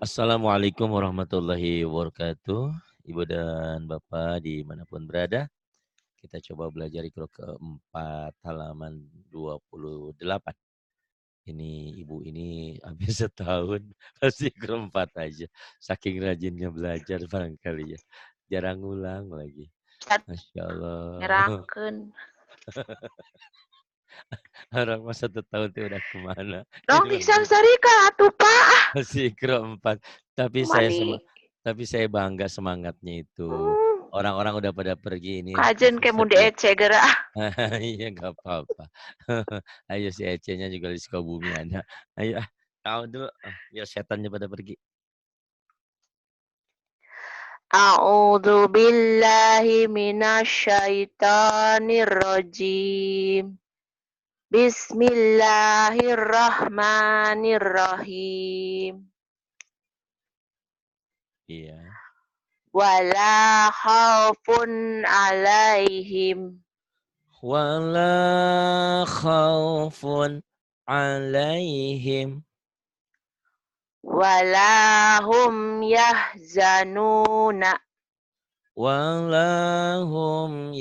Assalamualaikum warahmatullahi wabarakatuh. Ibu dan Bapak dimanapun berada, kita coba belajar Iqra keempat halaman 28. Ini ibu ini habis setahun masih Iqra 4 aja. Saking rajinnya belajar barangkali ya. Jarang ngulang lagi. Cat Masya Allah. nyerahkeun. Orang masa tahun itu udah kemana? Dong Ini Ihsan Sarika atuh Pak. masih Iqra 4. Mani. Tapi saya bangga semangatnya itu. Hmm. Orang-orang udah pada pergi ini Kajen masih ke muda setia. ece geura. Iya nggak apa-apa. Ayo si Ece-nya juga di Sukabumi ada. Ayo kau dulu. Biar setannya pada pergi. A'udzu billahi minasyaitonir rajim. Bismillahirrahmanirrahim. Iya. Wala khaufun alaihim. Wala khaufun alaihim. Wala hum yahzanuna. Wala hum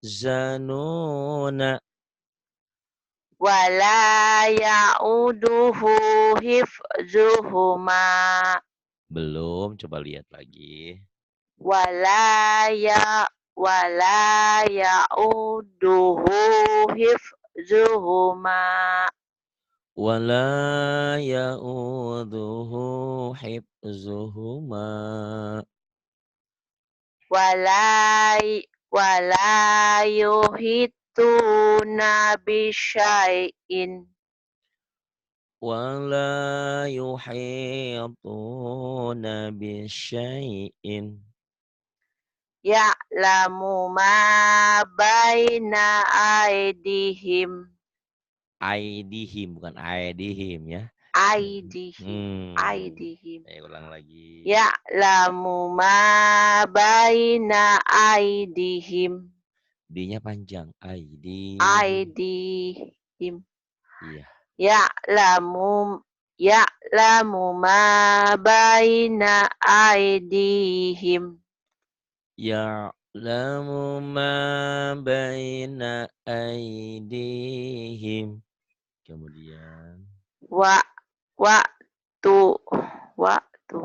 yahzanuna. Wala ya'uduhu hifzuhuma. Belum, coba lihat lagi. Wala ya'uduhu hifzuhuma. Wala ya'udhuhu hifzuhuma. Wala yuhituna bisyai'in. Wala yuhituna bisyai'in. Ya'lamu ma baina aidihim. Aidihim, bukan aidihim ya. Aidihim. Hmm. Aidihim. Saya ulang lagi. Ya'lamu ma baina aidihim. D-nya panjang. Aidihim. Aidihim. Iya. Ya'lamu ma baina aidihim. Ya'lamu ma baina aidihim. Kemudian. Wa waktu waktu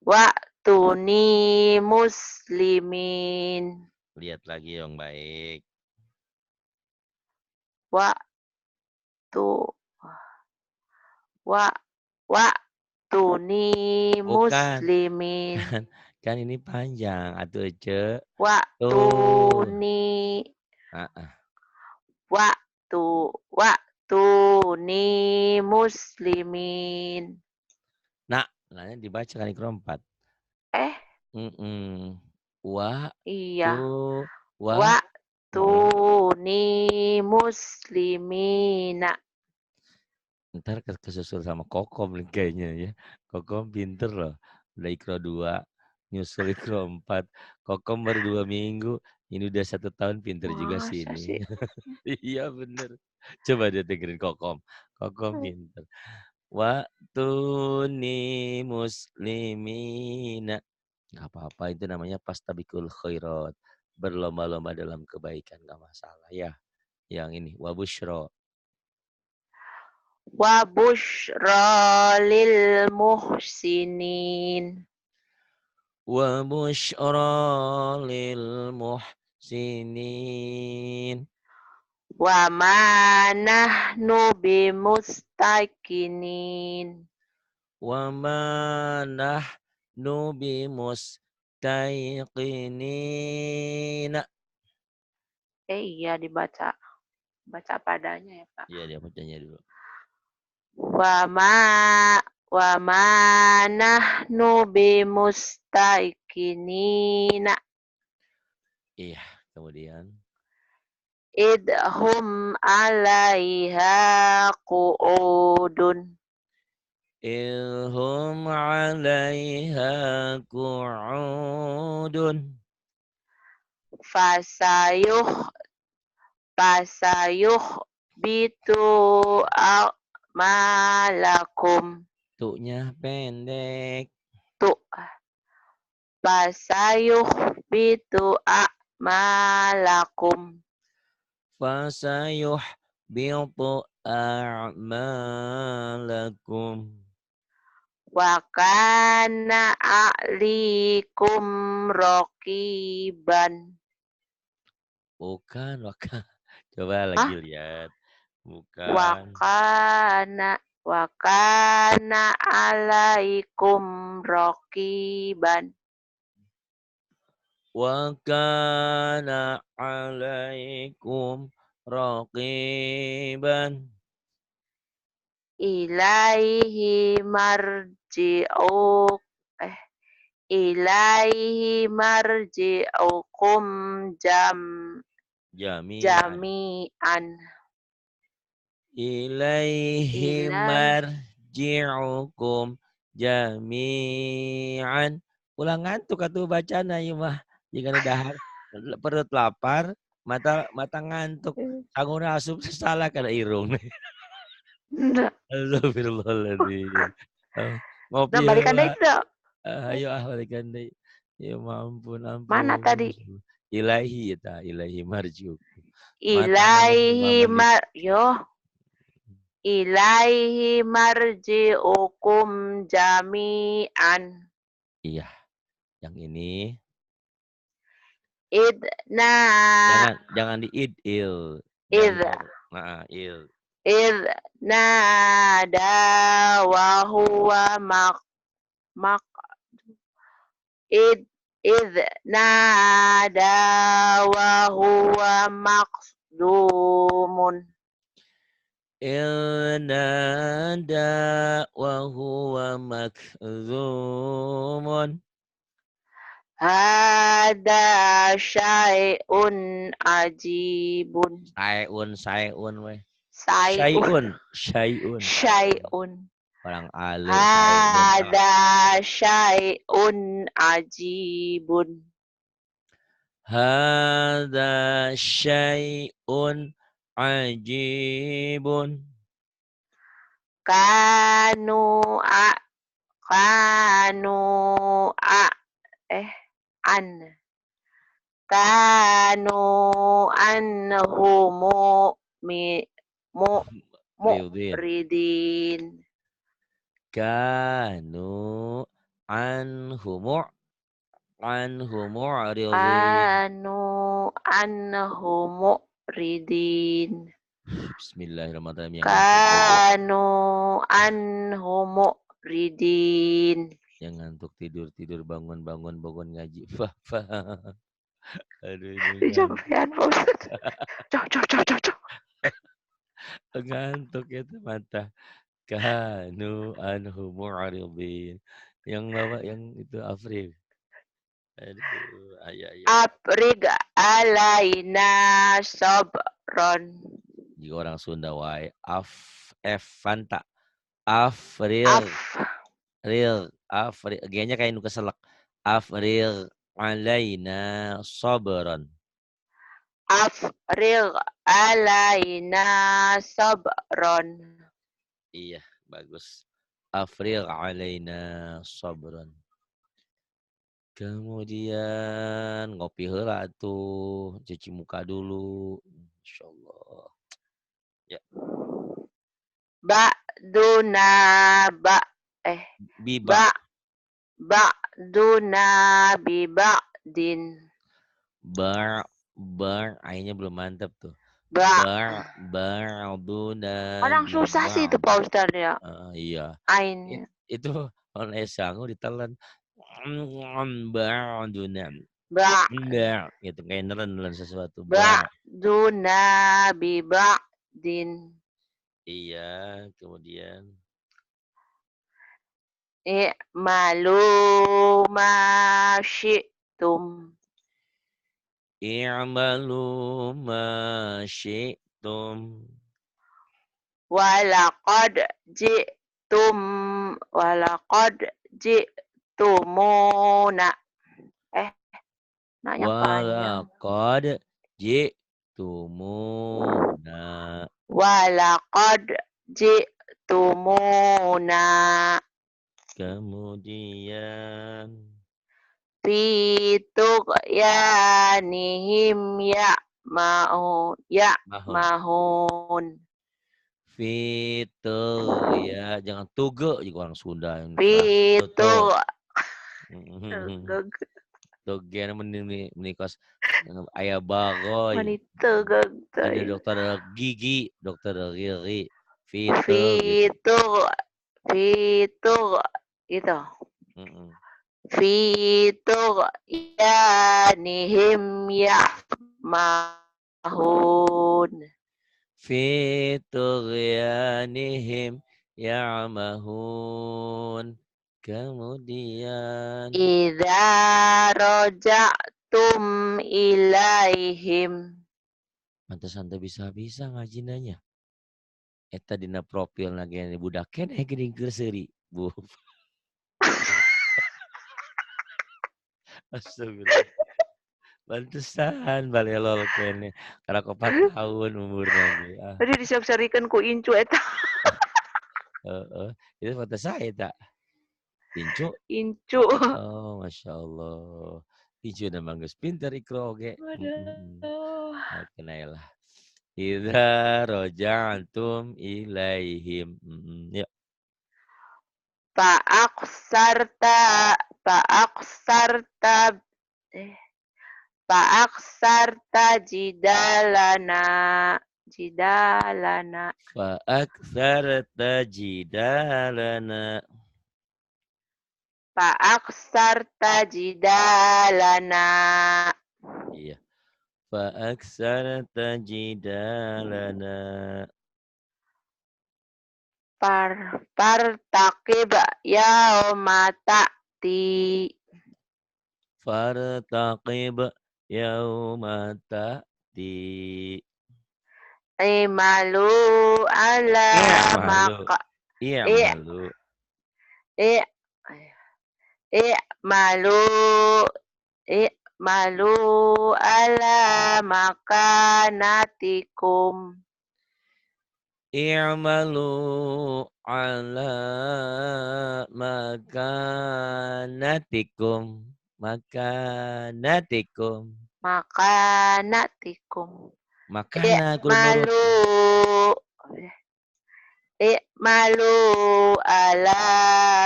waktu ni muslimin. Lihat lagi yang baik. Waktu waktu ni Bukan. muslimin. Kan ini panjang. Atuh ce. Waktu Tuh. ni Ah. waktu ni muslimin. Nah, nanya dibaca kan Iqra 4. Eh, Wa iya. tu wa. Waktu ni muslimina. Ntar kesusul sama Kokom nih kayaknya ya. Kokom pinter loh. Udah Iqra 2, nyusul Iqra 4. Kokom baru 2 minggu. Ini udah 1 tahun, pinter juga sih Masa ini. sih? Iya bener. Coba dia dengerin Kokom. Kokom pinter. Waktuni muslimina. Nggak apa-apa, itu namanya pastabikul khairat. Berlomba-lomba dalam kebaikan, nggak masalah ya. Yang ini, wabushro. Wa busyra lil muhsinin. Wabushro lil muhsinin. Wa ma nahnu bimustaqinin. Wa ma nahnu bimustaiqinin. Iya dibaca. Baca padanya ya, Pak. Iya, dia bacanya dulu. Wa ma nahnu bimustaqinin. Iya, kemudian. Idhum 'alaiha qu'udun. Ilhum 'alaiha qu'udun. Fasayuh bitu a'malakum. Tu'nya pendek. Tu. Fasayuhbitu a'malakum. Fasayuhbitu a'malakum. Wa kana a'likum raqiban. Bukan, bukan. Coba Hah? lagi lihat. Wa Bukan. kana alaikum raqiban. Wa kana alaikum raqiban. Ilaihi marji'uk ilaihi marji'ukum Jami'an. jami'an. Ilaihi Ilai marji'ukum jami'an. Ulang ngantuk atuh bacana ieu mah. Jika dahar perut lapar, mata ngantuk. Sangun asup salah kana irung. Astagfirullahaladzim. Nah, Ngopi balikan deh heula. itu. Ayo balikan deui. Ya ampun, Mana ampun. tadi? Ilahi eta, ilahi marji'ukum. Mata Ilaihi mandi. ilaihi marji'ukum jami'an. Iya, yang ini Idna jangan di il. Jangan id dibawa. Nah, il. id nada wa huwa mak id id nada wa huwa maqdumun. Nada wa huwa makzumun. Hada syai'un ajibun. Sayun we. Syai'un. Syai'un. Syai'un. Orang ale sayun. Hada syai'un ajibun. Hada syai'un ajibun. Kanu a kanu a an kanu anhu mi mu Ridin. mu'ridin. Kanu anhu mu'ridin. Anhu mu'ridin. Bismillahirrahmanirrahim, yang ngantuk bobo. Kanu anhu mu'ridin. Yang ngantuk tidur bangun ngaji. Fah. Aduh ini Dijampean Pak Ustaz. Cok. ngantuk itu mata. Kanu anhu mu'ridin. Yang bawa yang itu Afril. Aduh, ayo. Aprig alaina sobron. Jika orang Sunda wae Fanta. Afril. Afril. G-nya kayak nu keselak. Afril alaina sabron. Afril alaina sobron. Iya, bagus. Afril alaina sabron. Kemudian ngopi heula tuh, cuci muka dulu. Insyaallah. Ya. Ba'duna Biba. ba'duna bi ba'din. Akhirnya belum mantap tuh. Ba. Ba'duna Kadang bi susah sih itu ba'd. Pak Ustaz ya. Iya. Ainnya. Itu on esangu ditelan. Ba'duna. Ba. Gitu kayak nelen sesuatu. Ba'duna bi ba'din. Iya, kemudian I'malu ma syi'tum. i'malu ma syi'tum. Walaqad ji'tumuna. Nanya panjang. Walaqad ji'tumuna. Walaqad ji'tumuna. kemudian fi tughyanihim mahun. ya'mahun. Fitur ya, jangan tuge juga orang Sunda yang Fi keras. Tutul. tugh Tugen menikos ayah bagoy. manitugag Ada tayo. dokter gigi, dokter gigi. Fi Fitur gitu. tugh fi tugh gitu. Mm-mm. Fi tughyanihim ya'mahun. Fituryanihim ya'mahun. Kemudian Idza raja'tum ilaihim. pantesan teu bisa-bisa ngaji nanya. Eta dina profil nage budak keneh geuning keur seuri, Bu. Astagfirullah. Pantesan balelol keneh. Karena 4 tahun umurna ge. Tadi disiap-sarikeun ku incu eta. Heeh. Itu foto saya tak. Incu. Incu. Oh, Masya Allah. Incu nama geus pinter ikro oge. Waduh. Kenailah. Idza raja'tum ilaihim. Yuk. Fa'aksarta fa'aksarta fa'aksarta jidalana Fa'aktsarta jidalana. fa'aksarta jidalana Iya. Fa'aktsarta jidalana. Fartaqib yauma ta'ti Fartaqib yauma ta'ti. imalu ala I'malu. maka i I'malu. i i'malu i'malu ala makanatikum I'malu ala makanatikum. Makanatikum. makanatikum Makana kudu nurut. i'malu i'malu ala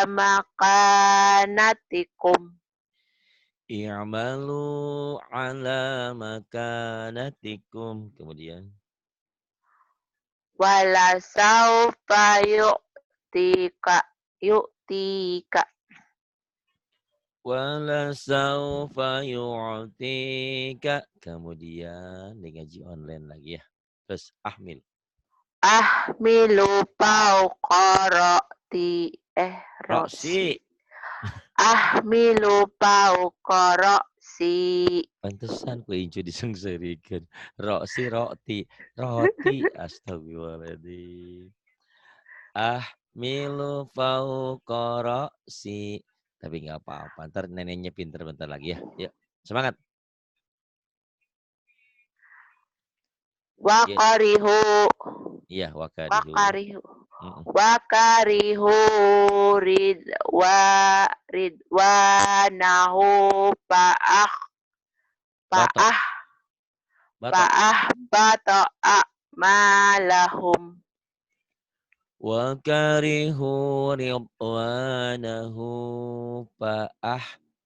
makanatikum I'malu ala makanatikum. Kemudian. wala saufa yu'tika Wala saufa yu'tika. Kemudian di ngaji online lagi ya. Terus ahmil. ahmilu fauqa Roksi. ahmilu fauqa ra'si Pantesan ku incu disengsarikeun. Roksi roti. Roti. Astagfirullahaladzim. Ahmilu fauqa roksi. Tapi nggak apa-apa. Ntar neneknya pinter bentar lagi ya. Yuk. Semangat. waqarihu Iya, wakarihu. wakarihu ridwanahu Batok. bata a'malahum Wakarihu ridwanahu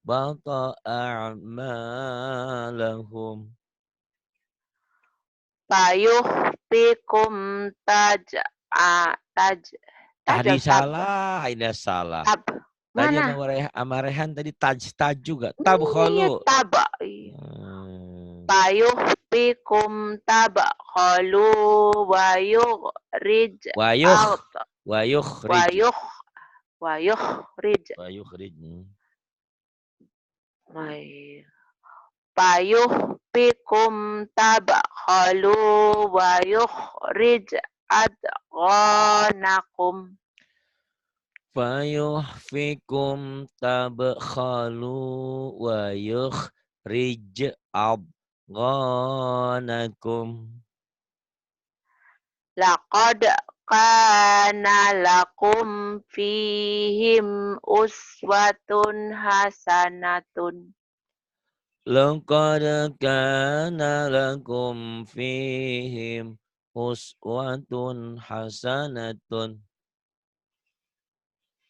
bata a'malahum. fayuhfikum Tadi salah, ini salah. tab Tadi mana amarehan tadi taj juga. iya Tabkholu. taba fayuhfikum tabkhalu wa yukhrij out Wa yukhrij. wa yukhrij fayuhfikum tabkhalu wa yukhrij adghanakum Fayuhfikum tabkhalu wa yukhrij adghanakum. laqad kana lakum fihim uswatun hasanatun. Laqad kana lakum fihim uswatun hasanatun.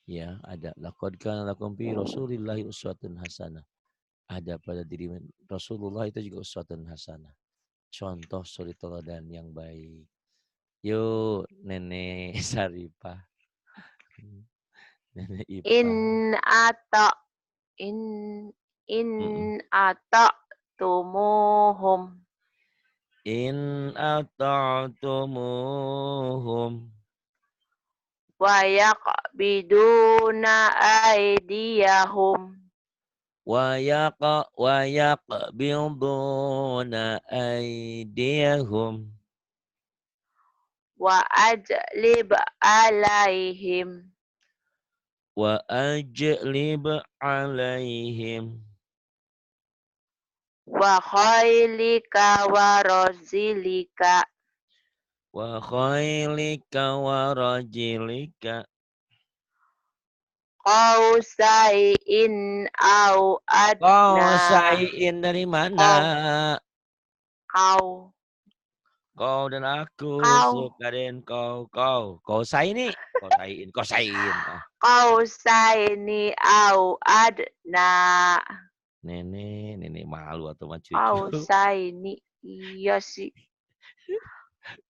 Ya, ada. Laqad kana lakum fi Rasulillahi uswatun hasanah. Ada pada diri Rasulullah itu juga uswatun hasanah. Contoh suri teladan yang baik. Yuk, Nenek Saripah. Nenek Ipah. In ata'tumuhum. In ata'tumuhum. Wa yaqbiduna aydiyahum. Wa yaqbiduna aydiyahum. Wa ajlib alaihim. Wa ajlib alaihim. Wa khailika wa razilika. Wa khailika wa rajilika. Qausai'in au adna. Qausai'in dari mana? Kau. Kau dan aku Kau. suka dengan kau. Qausai'in. Qausaini au adna. Nenek malu atau sama cucu. Qausaini. Iya sih.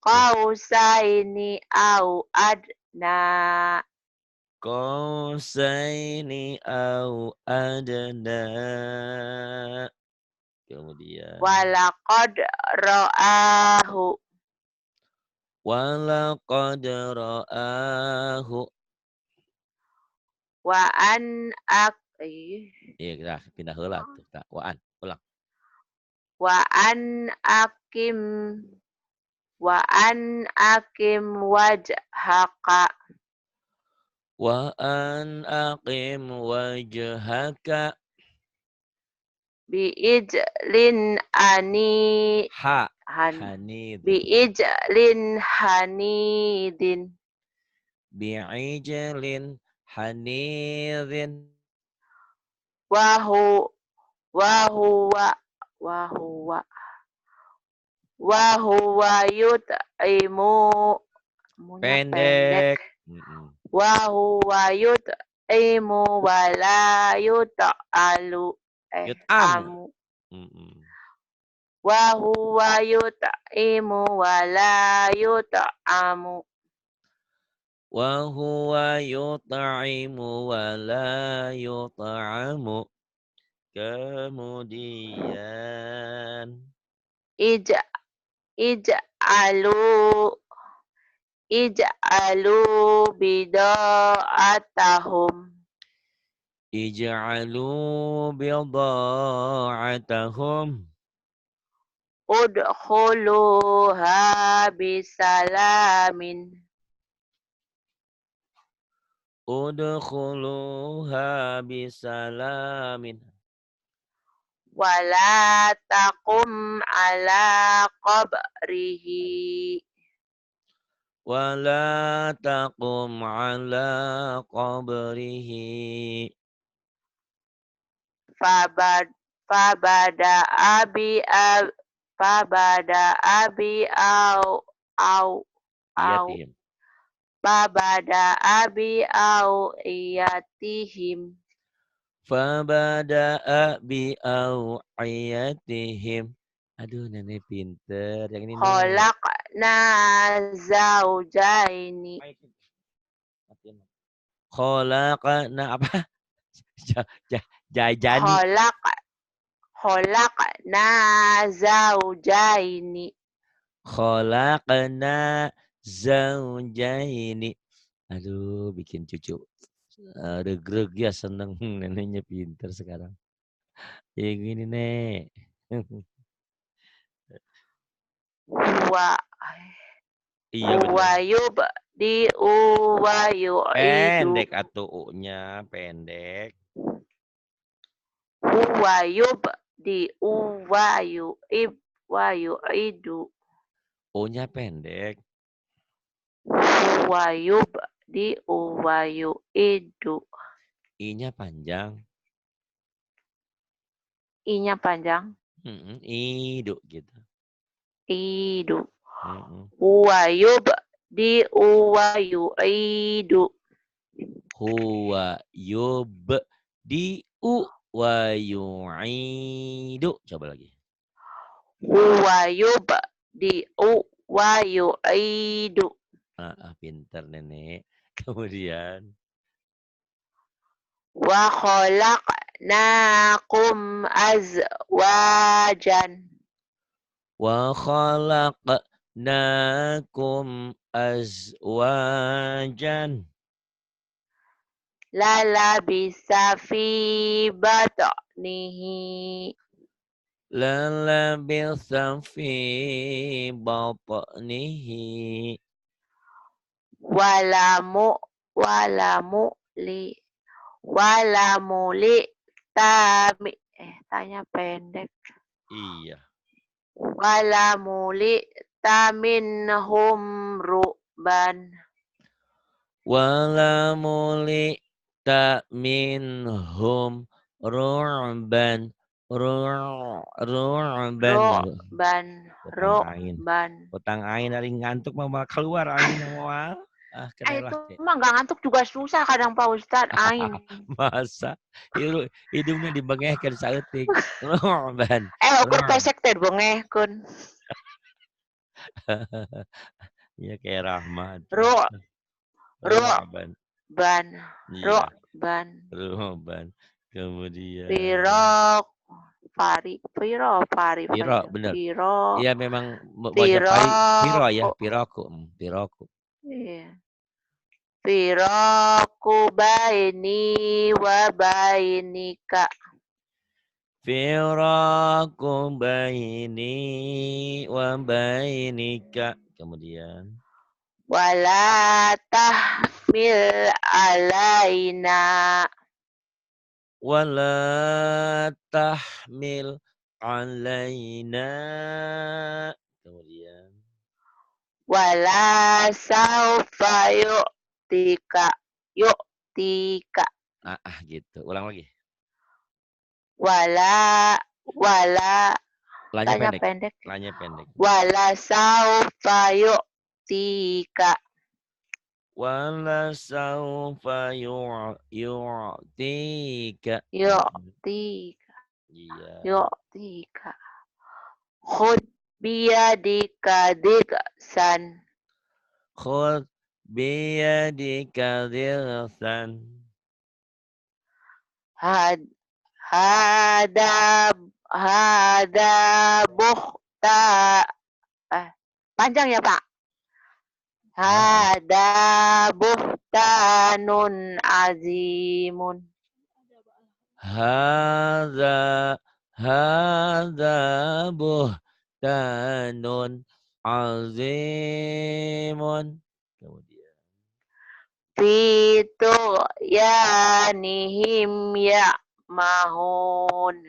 Qausaini au adna. Qausaini au adna. Kemudian. Walaqad ra'ahu. Walaqad ra'ahu. Wa an Iya, kita pindah heula tuh. Wa an, ulang. Wa an akim wajhaka. Wa an aqim wajhaka. Biijlin Hanid. Biijlin hanidin. Bi'ijlin hanidin. Wahuwa yut'imu. Pendek. Wahuwa yut'imu wala yut'alu. Yut'am. Wahuwa yut'imu wala yut'amu. Wa huwa yut'imu wa la yut'amu. Kemudian ij'alu bida'atahum. Ij'alu bida'atahum. Udkhuluha bisalamin. Udkhuluha bisalamin. Wala taqum ala qabrihi. Wala taqum ala qabrihi. Fabada abi au iyatihim. Fabada'a bi'aw'iyatihim. Aduh, nenek pinter. Yang ini nih. Khalaqna zaujaini. Khalaqna apa? Jajani. Khalaqna zaujaini. Khalaqna zaujaini. Aduh, bikin cucu regreg ya, seneng neneknya pinter sekarang. Ya gini, Nek. Wayub di uwayu pendek atau u-nya pendek. Wayub di uwayu idu. U-nya pendek. Wayub di uwayu idu. I-nya panjang. I-nya panjang. Idu gitu. Idu. Mm-mm. Yu'idu. Huwa yubdi'u wa yu'idu. Coba lagi. Yubdi'u wa yu'idu. Pinter nenek. Kemudian. Wa khalaqnakum azwajan. Wa khalaqnakum azwajan. Lalabisa fi batnihi. Lalabitha fi batnihi. Walamu li tami. Tanya pendek. Iya. Walamu li taminhum ruban. Wala mulita minhum ru'ban. Ru'ban. Potang ain. Ruban. Potang ain dari ngantuk mau keluar ain mau. Itu Kenelah teh. mah nggak ngantuk juga susah kadang Pak Ustadz. Ain. Masa hidungnya dibengehkan saeutik. Ru'ban. Ukur pesek teh bengehkeun. Iya kayak Rahmat. Ru'ban. Ru'ban. Iya. Ru'ban. Ru'ban. Kemudian. Piro, bener. Piro. Iya memang wajah pari piro ya, piroku. Iya. Piraku baini wa bainika. Firaku baini wa bainika. Kemudian. Wala tahmil alaina. Wala tahmil alaina. Kemudian. Wala saufa yu'tika. Gitu. Ulang lagi. Wala Lanya tanya pendek. pendek. Lanya pendek. Wala saufa yu'tika. Wala saufa yu'tika. Yu'tika. Iya. Yu'tika. Khud biyadika diksan. Khud biyadika dirsan. Hada buhta. Panjang ya Pak. Hada buhtanun azimun. Hadza buhtanun azimun. Kemudian. Fitu yanihim ya mahun.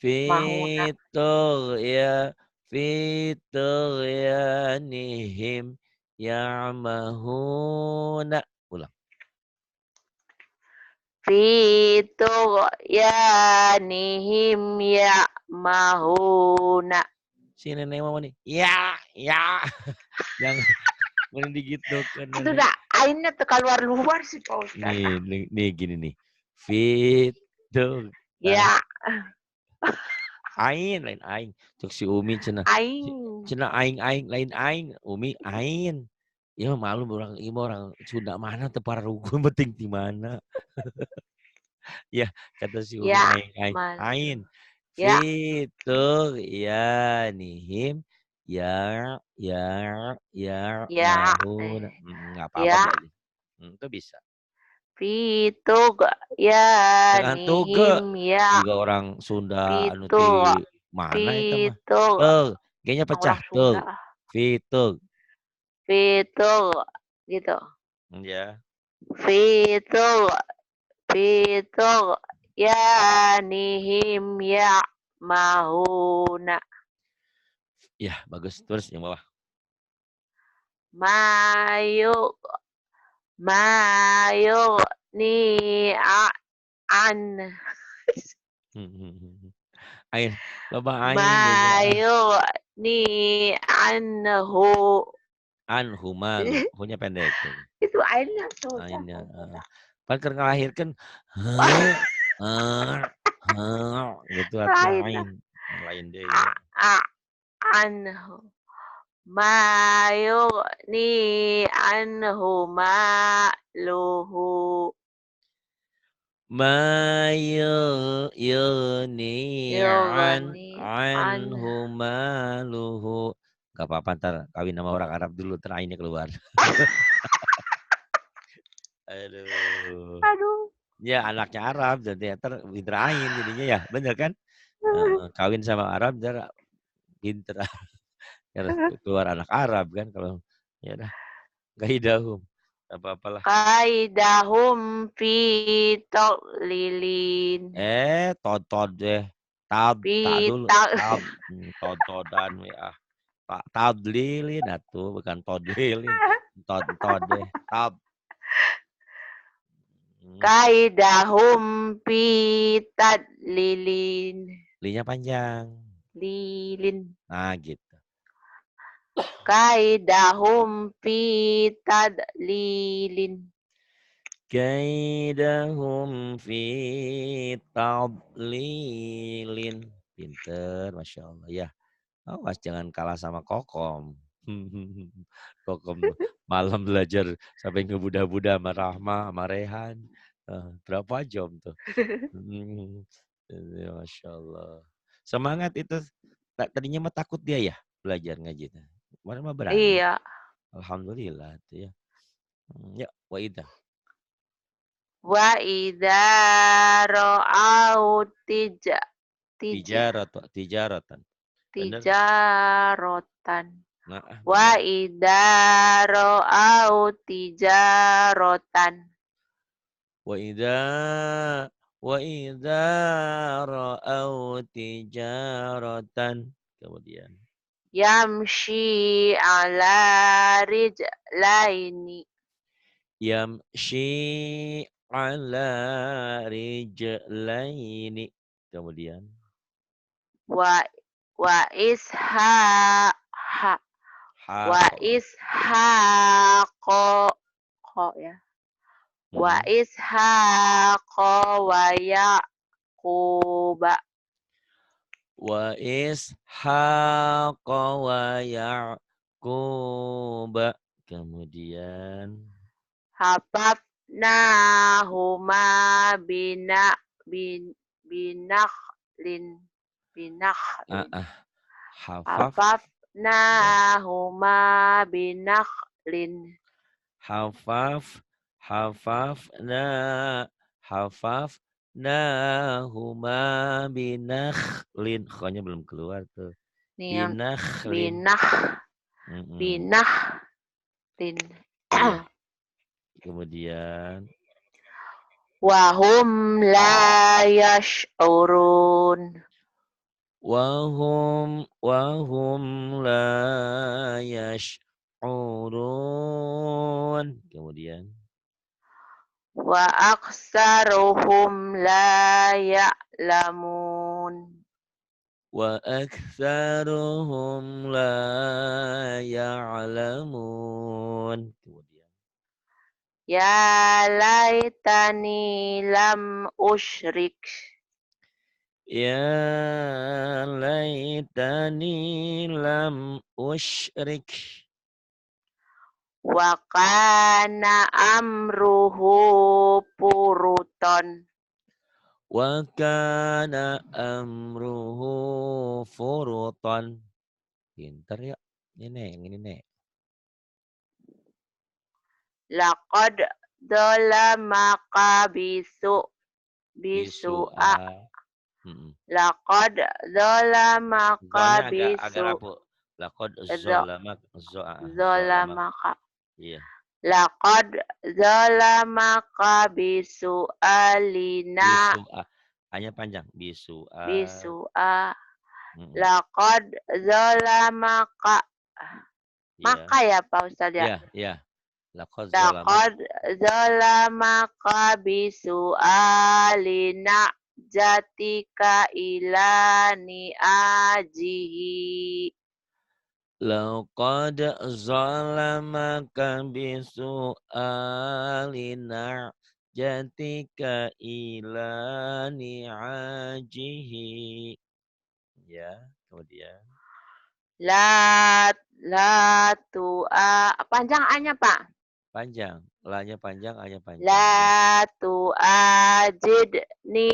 Fitur yanihim ya'mahuna. Ulang. Fitu yanihim ya mahuna. Si nenek mama nih. Ya. Jangan mending digitukan Itu nenek. udah ainnya keluar sih Pak Ustadz. Nih gini nih. Fitur. Ya. Ain lain aing. Cuk si Umi cenah. Aing. Cenah aing lain aing. Umi ain. Ya malu orang Sunda mana teu pararugul penting di mana. Ya kata si Umi Ya. ain. Ya. Fitur yanihim ya mahun. Enggak apa-apa Ya. belajar. Itu bisa. Fitu yanihim ya. Juga orang Sunda anu Fitu. ti mana eta mah? Teu, G-nya pecah teu. Fitur. Gitu. Ya. Fitu yanihim ya mahuna. Ya, bagus. Terus yang bawah. Mayu an Ain, loba ain juga. mayu anhu. Anhumalu, hu-nya pendek tuh. Itu ainnya susah. Ainnya, kan keur ngalahirkeun heuh, gitu atuh Lain ain, lain deui a, nya. a, anhu mayu anhu maluhu. Ma yughni Yughni an anhu maluhu. Gak apa-apa entar kawin sama orang Arab dulu, entar ainnya keluar. Aduh. aduh. Ya anaknya Arab jadi entar pinter ain jadinya ya, bener kan? Heeh, kawin sama Arab entar pinter. Harus keluar anak Arab kan kalau ya udah kaidahum. Enggak apa-apalah. Qaidahum fi lilin. Tod deh. Tab, Fi tak dulu. ta Tab, tod-todan we ah. Tadlilin atuh bukan todlilin. Tod deh. Tab. Hmm, Qaidahum fi lilin. linya panjang. Lilin. Nah, gitu. Qaidahum fi lilin. Kaidahum fi tadlilin. Pinter, Masya Allah. Ya, awas jangan kalah sama Kokom. Kokom malam belajar sampai ngebuda-buda sama Rahma, sama Rehan. Berapa jam tuh? Hmm, ya, Masya Allah. Semangat itu. Tadinya mah takut dia ya belajar ngaji. Kemarin mah berani. Iya. Alhamdulillah tuh ya. Ya, wa idah. Wa idza ra'au Tijaratan. Bener? tijarotan. Nah, Wa bener. idza ra'au tijarotan. Wa idza wa idza ra'au tijaratan. Kemudian Yamshi ala rijlaini. yamshi ala rijlaini. Kemudian Wa wa isha ha wa haq. ishaqo ko ya. Wa Mm-mm. ishaqo wa yaquba. Wa ishaq wa ya'qub. Kemudian Hafafnahuma bina bin binakhlin ah, binakhlin. ah, hafaf ya. Hafafnahuma binakhlin. Hafaf hafafna hafafnahuma binakhlin. Kho-nya belum keluar tuh. Nih yang Binakhlin. binah Mm-mm. binahlin. Iya. Kemudian Wahum la yash'urun. wahum la yash'urun. Kemudian Wa aksaruhum la ya'lamun. wa aktsaruhum la ya'lamun. Kemudian Ya laitani lam usyrik. ya laitani lam usyrik. Wa kana amruhu puruton. Wa kana amruhu furutan. Pinter ya. Ini nek. Laqad dhalamaka bisu'a. Bisu'a. Mm-mm. Laqad dhalamaka Zonya agak rapuh. Laqad zolamak zolamak. dhalamaka. Iya. Laqad dhalamaka bisu'alina Bisu'a. Hanya panjang. Bisu'a. bisu'a. Mm-mm. Laqad dhalamaka. Iya. Maka ya Pak Ustadz ya. Iya, iya. Laqad zalamak. Laqad zalamaka bisu'ali na'jatika ila ni'ajihi. Laqad zalamaka bisu'ali na'jatika ila ni'ajihi. Ya, kemudian La tu'a. Panjang A-nya, Pak. panjang. La-nya panjang, A-nya panjang. Ya. La tu'ajidni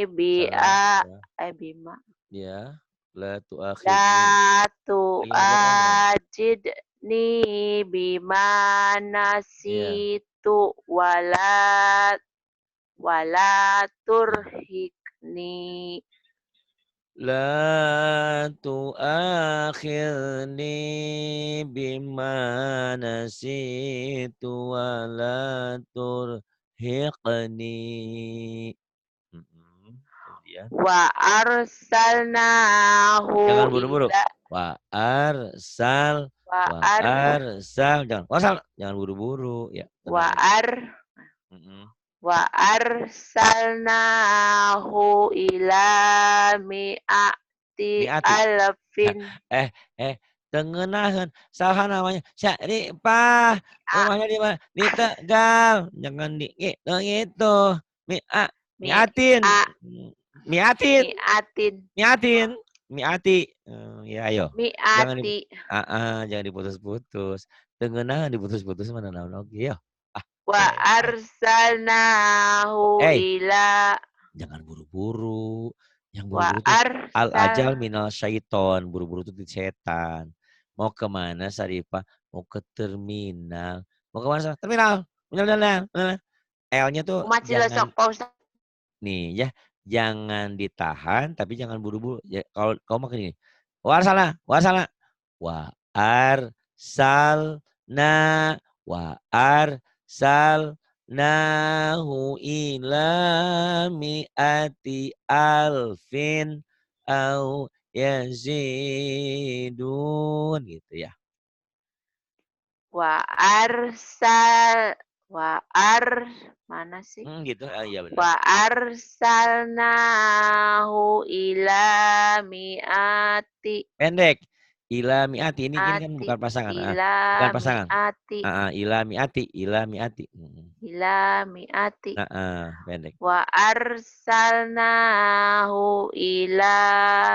Salah bi'a. ya. Bima. Ya. La tu'akhidni. La Lagi ngajar online. tu'ajidni bima Iya. nasitu wala turhikni. La tu'akhirni bima nasitu wa la turhiqni. Kemudian. Wa arsalnahu Jangan buru-buru. ila Wa arsal. wa Wa ar arsal. Jangan buru-buru. Ya, wa tenang aja. ar wa arsalnahu ila mi'ati Mi'ati. alfin. Tengenahan. Saha namanya. Syarifah. Rumahnya di mana? Di Tegal. Jangan gitu. Mi'atin. Mi'a Mi'atin. mi'atin Mi'atin. Mi'ati. Ya ayo. mi'ati Jangan diputus-putus. Tengenahan diputus-putus mana naon oge yo. wa arsalnahu ila Jangan buru-buru. Yang wa buru-buru tuh al-ajal arsal minal syaiton. Buru-buru tuh setan. Mau kemana Sarifah? Mau ke terminal. Mau kemana? Terminal. Terminal. L-nya tuh umat jangan cilosok Pak Ustaz. nih ya. Jangan ditahan tapi jangan buru-buru. Ya, kalau kau makan ini. Warsala. Wa arsalna. Wa arsalnahu ila mi'ati alfin au yazidun gitu ya. wa mana sih? Gitu. Iya benar. Wa arsalnahu ila mi'ati Pendek. Ila mi'ati ini kan ati bukan pasangan. ila Bukan pasangan. mi'ati Ila mi'ati. ila mi'ati Pendek. wa arsalnahu ila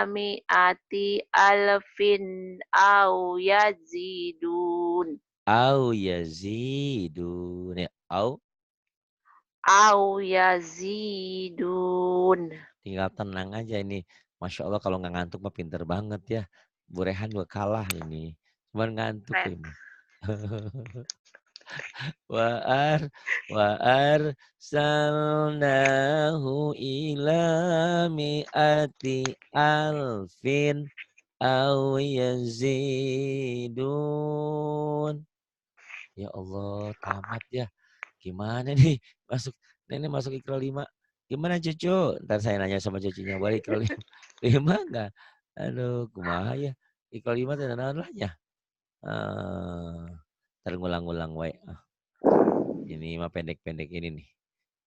mi'ati alfin au yazidun. Au yazidun. Ya, au Yazidun. tinggal tenang aja ini. Masya Allah kalau nggak ngantuk mah pinter banget ya. Bu Rehan juga kalah ini. Cuman ngantuk ini. wa arsalnahu ila mi'ati alfin au yazidun. Ya Allah, tamat ya. Gimana nih nenek masuk Iqra 5. Gimana cucu? Ntar saya nanya sama cucunya balik Iqra 5. 5 enggak? Aduh, kumaha ya. Iqra 5 teh naon lah nya. Ntar ngulang-ngulang wae. Ini mah pendek-pendek ini nih.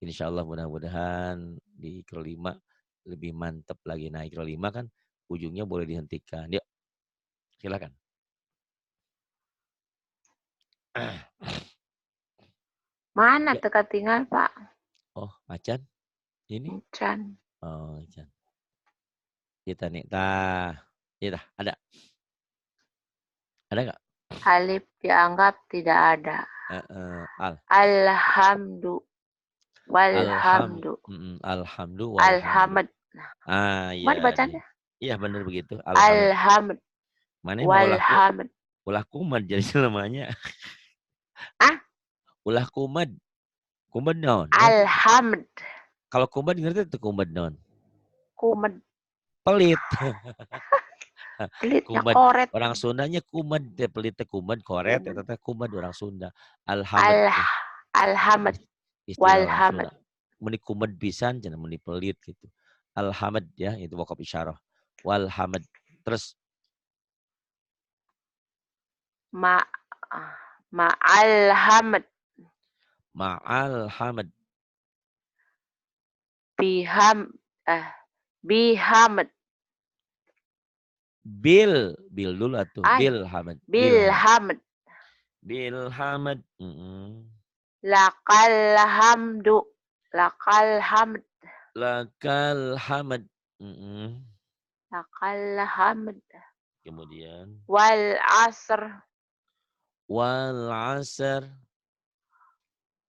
Insya Allah mudah-mudahan di Iqra 5 lebih mantep lagi. Nah Iqra 5 kan ujungnya boleh dihentikan. Yuk, silakan. Mana Ya. teka tinggal Pak? Oh, macan. Ini? Macan. Oh, macan. Kita nih. Iya ada. Ada nggak? Alif dianggap tidak ada. Alhamdu. Walhamdu. Alhamdu. Alhamd. Iya. Mana bacanya? Iya benar begitu. Alhamd. Mana Walhamd. ulah kumad jadi namanya. Ulah kumad. Kumad naon? Alhamd. Kalau kumad ngerti itu kumad naon? Kumad. Pelit. Pelitnya kumad. koret. Orang Sundanya kumad, pelitnya kumad, koret, eta kumad orang Sunda. Alhamd. Alhamd. Istilah orang Sunda. Meni kumad pisan jangan meni pelit gitu. Alhamd ya, itu wakaf isyarah. Walhamd. Terus Ma'al hamd. Ma'al hamd. Biham. Bihamd. Bil dulu atuh. Bil hamd. Bil hamd. Bilhamd. Bil hamd. Lakal hamdu. Lakal hamd. Lakal hamd. Lakal hamd. Kemudian Wal asr. wal asr.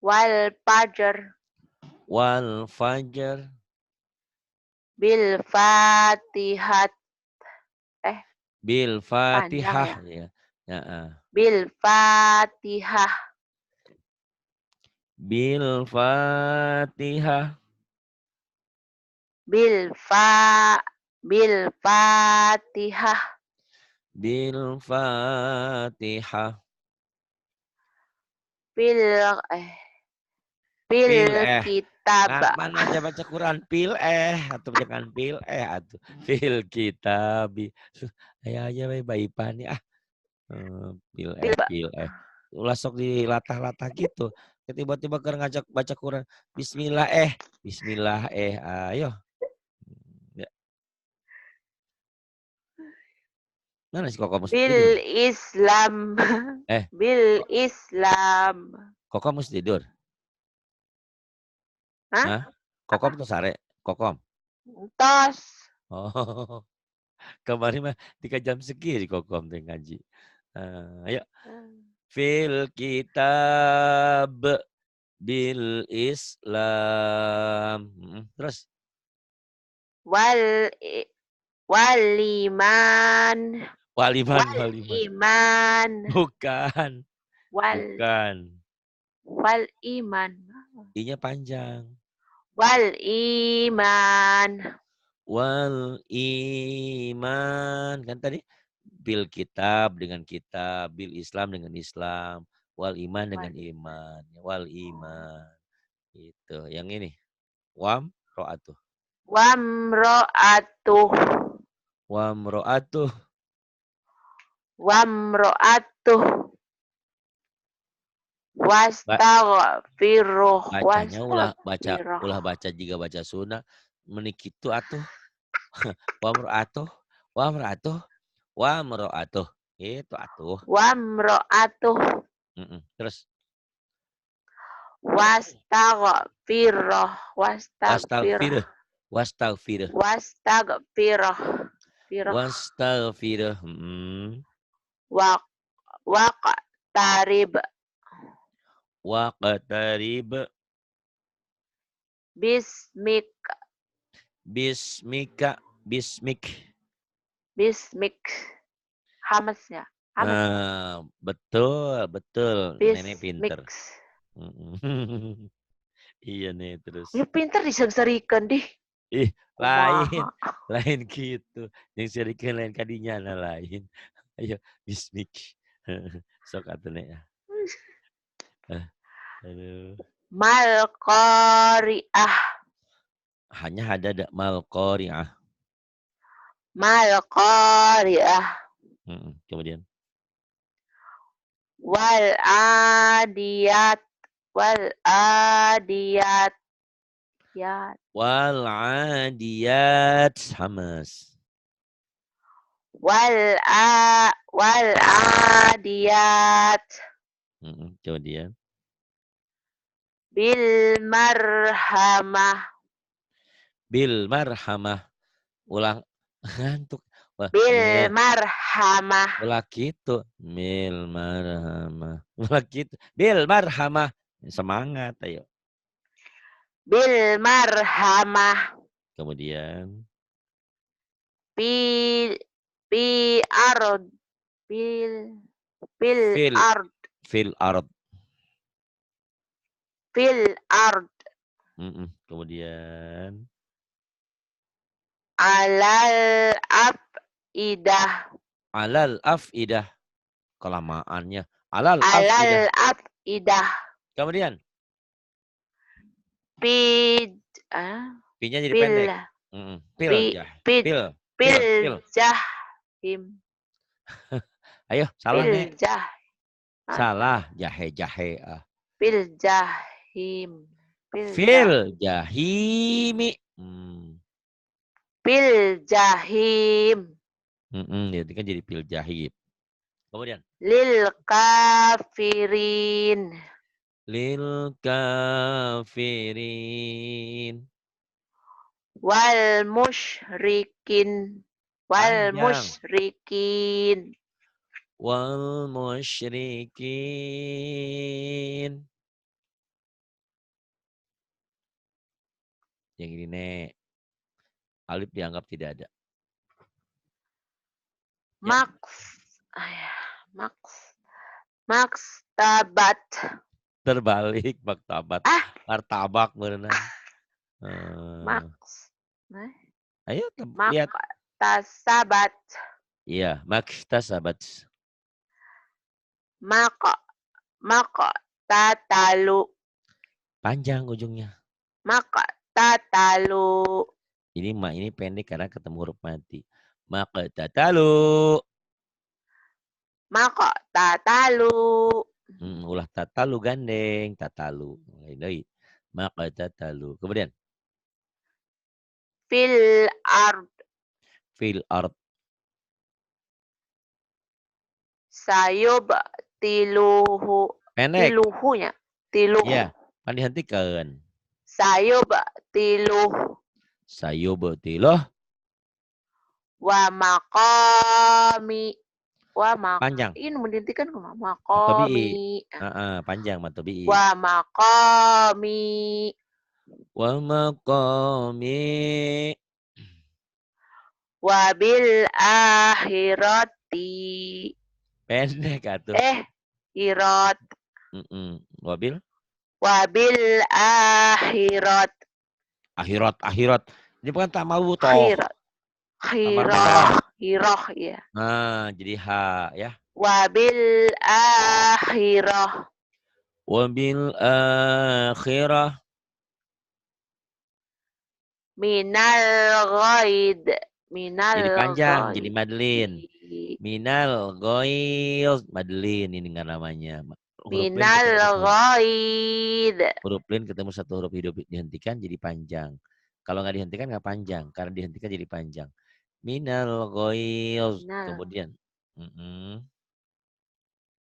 Wal fajr. Wal fajr. Bil fatihat. Bil Panjang fatihah. ya. Ya. Bil fatihah. Bil fatihah. Bil fatihah. Bil fatihah. Bil Pil kitab. mana aja baca Quran pil atau jangan pil atau fil kitab. Ayo aja bayi pani pil ulah sok dilatah-latah gitu. Tiba-tiba ngajak baca Quran bismillah bismillah ayo. Ya. Mana sih kok kamu tidur? Bil Islam. Bil Islam. Kokom mesti tidur. Hah? Kokom tuh sare. Kokom. Tos. Oh. Kemarin mah 3 jam segi kokom teh ngaji. Ayo. Fil kitab bil Islam. Terus. Waliman. Waliman. Bukan. Bukan. Waliman. I-nya panjang. Waliman. Wal iman. Kan tadi bil kitab dengan kitab, bil Islam dengan Islam, wal iman dengan iman, wal iman. Itu. Yang ini. Wam ro'atuh. Wamro'atuh. Wamro'atuh. Wamro'atuh. Wastaghfiruh. Bacanya ulah baca jika baca sunnah menikitu atuh. Wamro'atuh. Itu atuh. Wamro'atuh. Terus. Wastaghfiruh. Wastaghfiruh. Waqtarib. Waqtarib. Bismik. Hamasnya. Betul. Nenek pinter. Bismik. Iya nih terus. Ya pinter disengserikan deh. Lain gitu. Yang serikan lain kadinya lain. Ayo bismik. Sok atuh nek. Aduh. Mal qari'ah. Hanya ada mal qari'ah. Mal qari'ah. Kemudian. Wal adiyat. Wal adiyat. Wal adiyat. Hamas. Wal adiyat. Kemudian. Bil marhamah. Ulang ngantuk. Bil marhamah. Ulah gitu. Bil marhamah. Ulah gitu. Bil marhamah. Semangat ayo. Bil marhamah. Kemudian. Bil ard. Fil ard. Kemudian. Alal afidah. Kelamaannya. Alal afidah. Kemudian. P-nya jadi pendek. Pil jahim. Ayo, salah nih. Salah, jahe. Fil jahim. Fil jahimi. Fil jahim. Jadi kan jadi fil jahim. Kemudian. Lil kafirin. Lil kafirin. Wal musyrikin. Wal Panjang. musyrikin. Wal musyrikin. Yang ini, Nek. Alif dianggap tidak ada. Ya. Maktabat. Terbalik maktabat. Martabak berenang. Ayo lihat. Maktasabat. Iya, maktasabat. Tatalu. Panjang ujungnya. Tatalu. Ini pendek karena ketemu huruf mati. Tatalu. Tatalu. Ulah tatalu gandeng, tatalu. Tatalu. Kemudian. Fil ard. Fil ard. Sayub tiluhu. Pendek. Tiluhunya. Tiluhu. Iya, kan dihentikan. Sayub tiluh. Sayub tiluh. Wa maqami. Panjang. Ini dihentikan ke maqami. Panjang matobi'i. Wa maqami. Wa maqami. Wa bil akhirati. Pendek atuh. Hirat. Wabil? Wabil akhirat. Akhirat. Ini bukan tak mau toh. Hirah ya. Nah, jadi ha ya. Wabil akhirah. Wabil akhirah. Minal ghaid. Jadi panjang, jadi Madeline. Minal ghaid. Madeline ini kan namanya. Minal ghaid. Huruf lin ketemu satu huruf hidup dihentikan jadi panjang. Kalau nggak dihentikan nggak panjang. Karena dihentikan jadi panjang. Minal ghaid. Kemudian.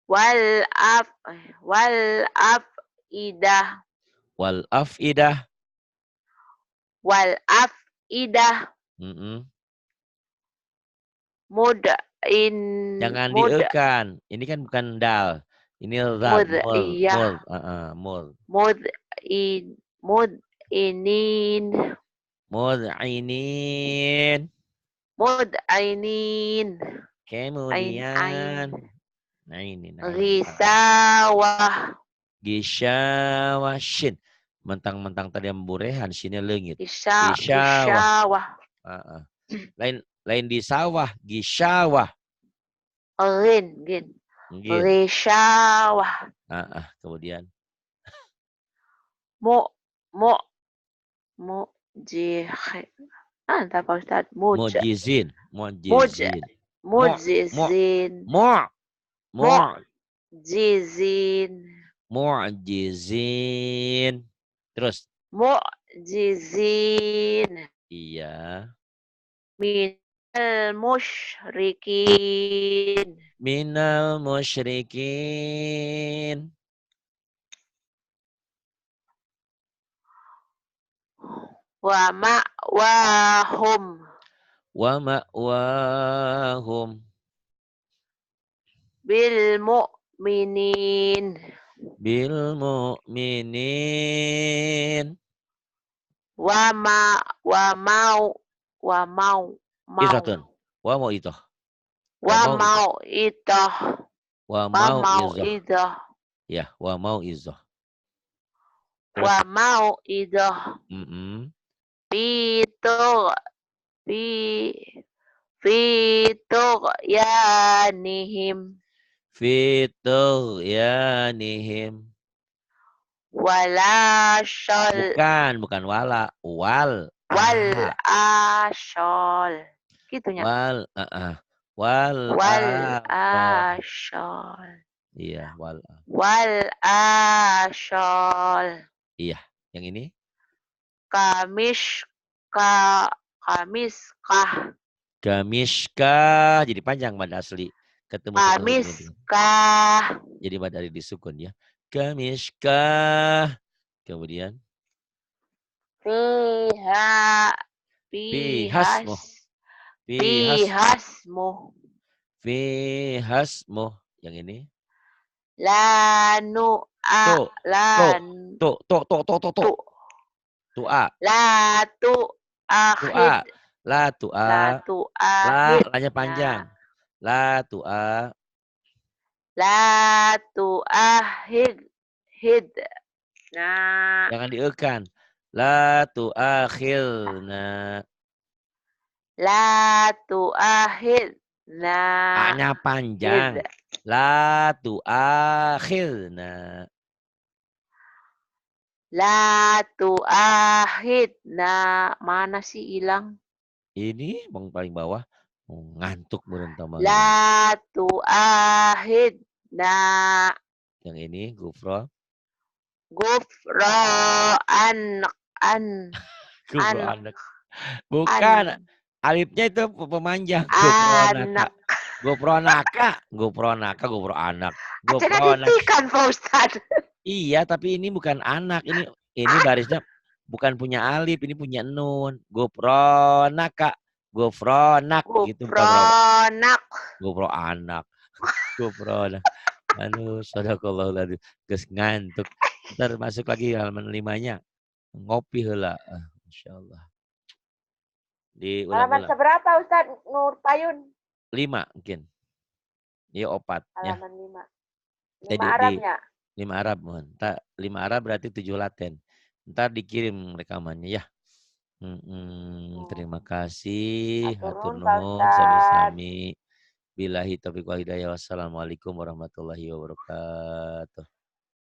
Wal afidah. Wal afidah. Wal afidah. Mud'in. Jangan diekan. Ini kan bukan dal. Ini zal. Mud. Mud'inin. Kemudian. Nah ini. Gisawah. Shin. Mentang-mentang tadi burehan, sini leungit. Gisawah. Lain di sawah, gisawah. Gin. Gisawah. Kemudian. Entah Pak Ustaz. Mujizin. Mu'jizin. Terus. Mu'jizin. Iya. Minal musyrikin. Wa ma'wahum. Bil mu'minin. Wa mau. Izatun. Wa mau itu. Wa mau idah. Ya, wa mau idah. Wa mau idah. Fitur yanihim. Wala syol. Bukan wala. Wal Asyol. Gitunya. Wal asyol. Iya, wal Wal ashol. iya, yang ini? Kamish ka kamiskah. Kamishkah, jadi panjang mad asli. Ketemu satu huruf dengan Kamiskah. jadi mad alif disukun ya. Kamishkah. Kemudian Fiha. Pihas. fihasmuh. Fihas Pihasmu. fihasmuh. Yang ini? Lanu a Tu, tu, lan tu, tu, tu, tu, tu, tu. tu Tu'a, la tu tu'a. ahid La tu'a. la tu La, ahid lanya panjang. nah La tu'a. la tu ahid hid nah Jangan diekan. La tu'akhilna. la tu ahid nah A-nya hid panjang. La tu'akhilna. la tu ahid nah mana sih hilang Ini bang paling bawah. Oh, ngantuk meureun mah. la tu ahid nah Yang ini gufro. gufro an Gufro an anak. Bukan. an Alifnya itu pemanjang. Gufronaka. anak. Gufronaka. Gufronaka. Gufro anak. Acara Gufronak. dihentikan Pak Ustadz. Iya, tapi ini bukan anak. Ini barisnya bukan punya alif. Ini punya nun. Gufronaka. Gufronak. Gitu bukan berapa. Gufronak. Gufro anak. Gufronak. Aduh, sadaqallahul adzim. Geus ngantuk. Ntar masuk lagi halaman 5-nya. Ngopi heula. Masyaallah. Halaman Diulang-ulang. seberapa Ustadz Nur Payun? 5 mungkin. Iya opatnya. Halaman 5. 5 Di Arabnya. 5 Arab mohon. 5 Arab berarti 7 Laten. Ntar dikirim rekamannya ya. Terima kasih. Atur Hatur nuhun Pak nuhun Ustadz. sami-sami. Billahi taufiq wal hidayah. Wassalamualaikum warahmatullahi wabarakatuh.